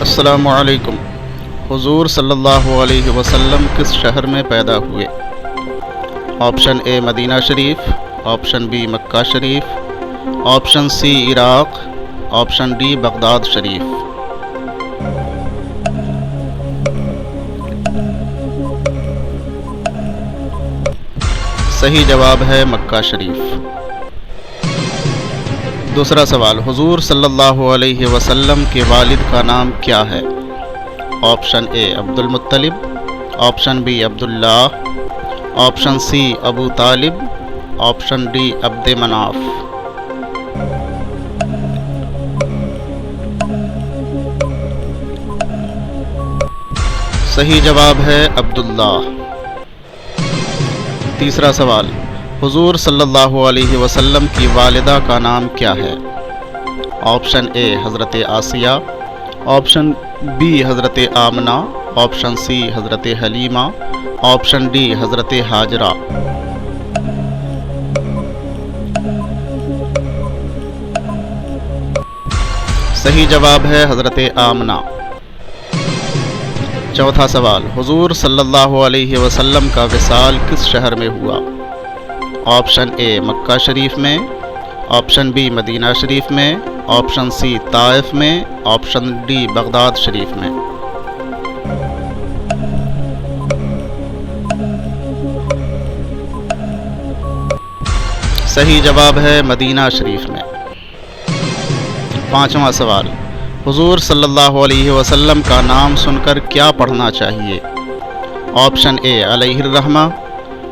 السلام علیکم۔ حضور صلی اللہ علیہ وسلم کس شہر میں پیدا ہوئے؟ آپشن اے مدینہ شریف، آپشن بی مکہ شریف، option C Iraq, option D Baghdad شریف۔ صحیح جواب ہے مکہ شریف۔ دوسرا سوال، حضور صلی اللہ علیہ وسلم کے والد کا نام کیا ہے؟ آپشن اے عبد المطلب، آپشن بی عبداللہ، آپشن سی ابو طالب، آپشن ڈی عبد مناف۔ صحیح جواب ہے عبداللہ۔ تیسرا سوال، حضور صلی اللہ علیہ وسلم کی والدہ کا نام کیا ہے؟ آپشن اے حضرت آسیہ، آپشن بی حضرت آمنہ، آپشن سی حضرت حلیمہ، آپشن ڈی حضرت ہاجرہ۔ صحیح جواب ہے حضرت آمنہ۔ چوتھا سوال، حضور صلی اللہ علیہ وسلم کا وصال کس شہر میں ہوا؟ آپشن اے مکہ شریف میں، آپشن بی مدینہ شریف میں، آپشن سی طائف میں، آپشن ڈی بغداد شریف میں۔ صحیح جواب ہے مدینہ شریف میں۔ پانچواں سوال، حضور صلی اللہ علیہ وسلم کا نام سن کر کیا پڑھنا چاہیے؟ آپشن اے علیہ الرحمہ،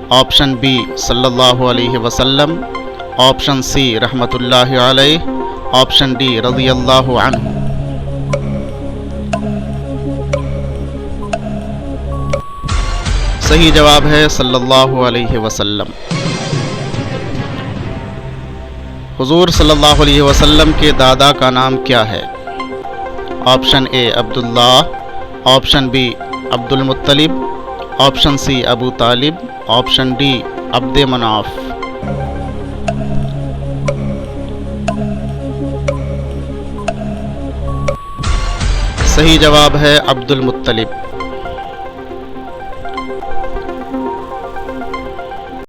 آپشن بی صلی اللہ علیہ وسلم، آپشن سی رحمۃ اللہ علیہ، آپشن ڈی رضی اللہ عنہ۔ صحیح جواب ہے صلی اللہ علیہ وسلم۔ حضور صلی اللہ علیہ وسلم کے دادا کا نام کیا ہے؟ آپشن اے عبداللہ، آپشن بی عبد المطلب، آپشن سی ابو طالب، آپشن ڈی عبد مناف۔ صحیح جواب ہے عبد المطلب۔